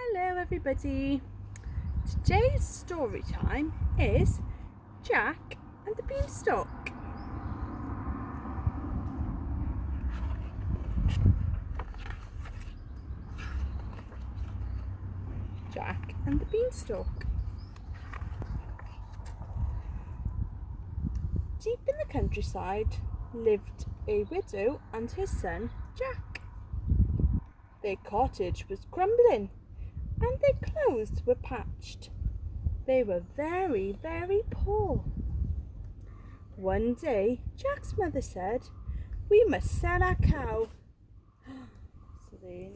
Hello everybody. Today's story time is Jack and the Beanstalk. Jack and the Beanstalk. Deep in the countryside lived a widow and her son Jack. Their cottage was crumbling and their clothes were patched. They were very, very poor. One day, Jack's mother said, "We must sell our cow." So they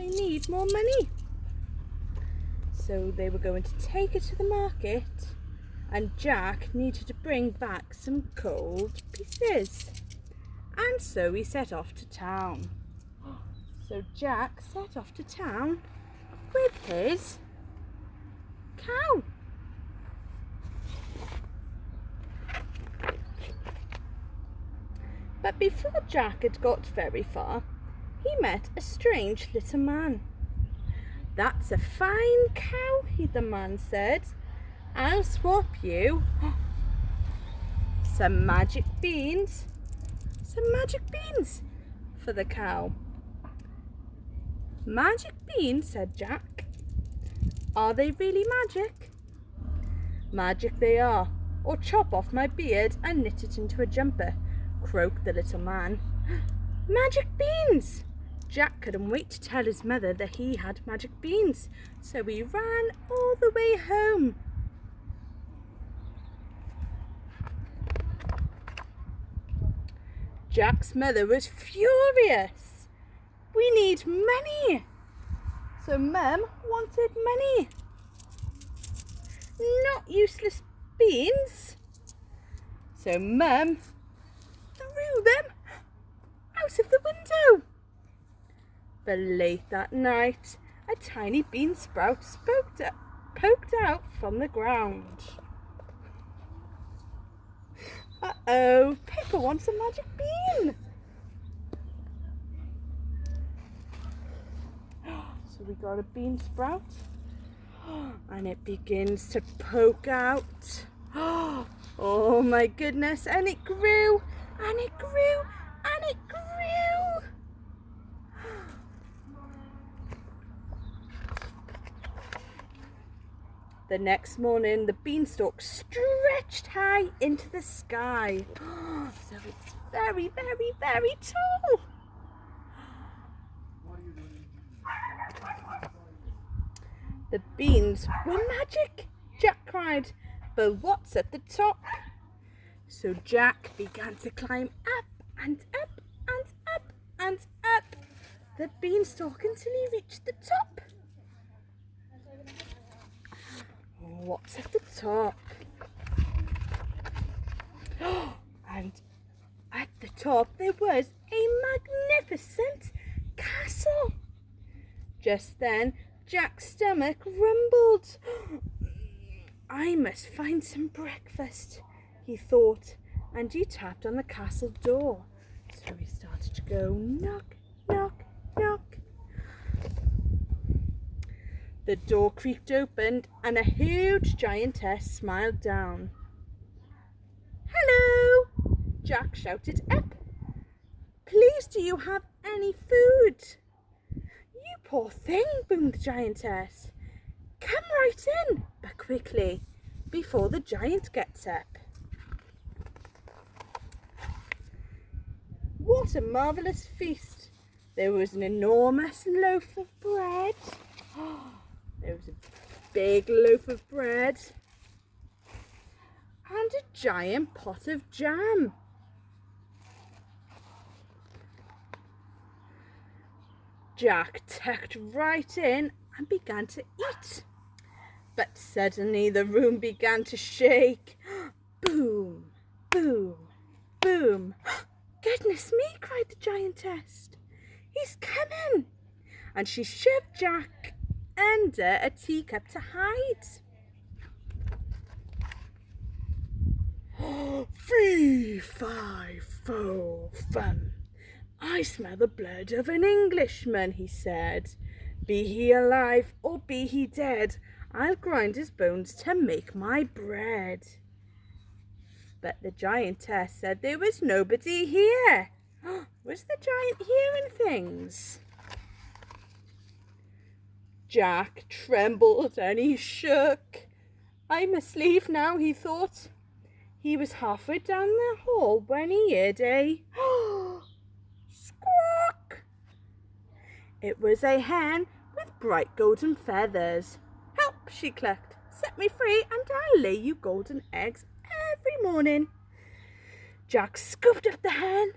need more money. So they were going to take it to the market, and Jack needed to bring back some gold pieces. And so he set off to town. So Jack set off to town with his cow. But before Jack had got very far, he met a strange little man. "That's a fine cow," the man said. "I'll swap you some magic beans for the cow." "Magic beans," said Jack. "Are they really magic?" "Magic they are, or chop off my beard and knit it into a jumper," croaked the little man. Magic beans! Jack couldn't wait to tell his mother that he had magic beans, so he ran all the way home. Jack's mother was furious. "We need money." So Mum wanted money, not useless beans. So Mum threw them out of the window. But late that night, a tiny bean sprout poked out from the ground. Uh-oh, Pippa wants a magic bean. So we got a bean sprout, and it begins to poke out. Oh my goodness, and it grew, and it grew, and it grew. The next morning, the beanstalk stretched high into the sky. So it's very, very, very tall. "The beans were magic," Jack cried. "But what's at the top?" So Jack began to climb up and up and up and up the beanstalk until he reached the top. What's at the top? And at the top there was a magnificent castle. Just then Jack's stomach rumbled. "I must find some breakfast," he thought, and he tapped on the castle door. So he started to go knock, knock, knock. The door creaked open and a huge giantess smiled down. "Hello," Jack shouted up. "Please, do you have any food?" "You poor thing," boomed the giantess. "Come right in, but quickly, before the giant gets up." What a marvellous feast! There was an enormous loaf of bread. There was a big loaf of bread and a giant pot of jam. Jack tucked right in and began to eat. But suddenly the room began to shake. Boom, boom, boom. "Goodness me," cried the giantess. "He's coming!" And she shoved Jack under a teacup to hide. "Fee, fi, fo, fum. I smell the blood of an Englishman," he said. Be he alive or be he dead, I'll grind his bones to make my bread. But the giantess said there was nobody here. Was the giant hearing things? Jack trembled and he shook. I must leave now, he thought. He was halfway down the hall when he heard a squawk. It was a hen with bright golden feathers. Help, she clucked. Set me free and I'll lay you golden eggs every morning. Jack scooped up the hen,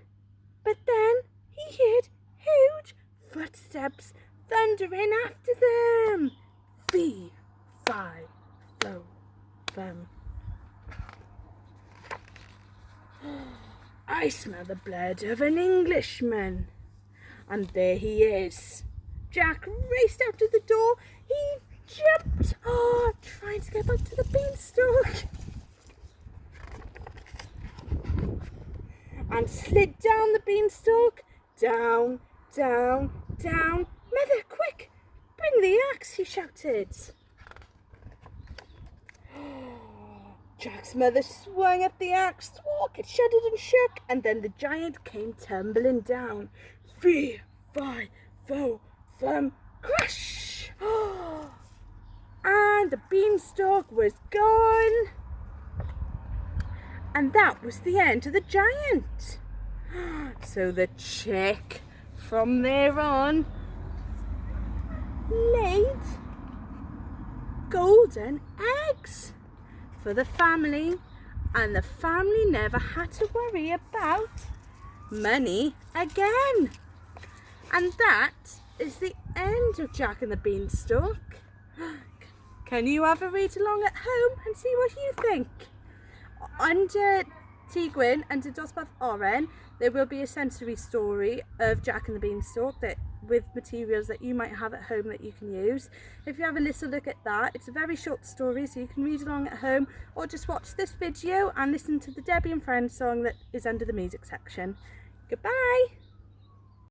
but then he heard huge footsteps thundering after them. Fee, fi, fo, fum. I smell the blood of an Englishman. And there he is. Jack raced out to the door. He jumped, trying to get back to the beanstalk. And slid down the beanstalk. Down, down, down. Mother, quick, bring the axe, he shouted. Jack's mother swung at the axe, it shuddered and shook, and then the giant came tumbling down. Fee, fi, fo, fum, crash! And the beanstalk was gone. And that was the end of the giant. So the chick, from there on, laid golden eggs for the family, and the family never had to worry about money again. And that is the end of Jack and the Beanstalk. Can you have a read along at home and see what you think? Under T. Gwyn, under Dosbarth Oren, there will be a sensory story of Jack and the Beanstalk that with materials that you might have at home that you can use. If you have a little look at that, it's a very short story, so you can read along at home or just watch this video and listen to the Debbie and Friends song that is under the music section. Goodbye!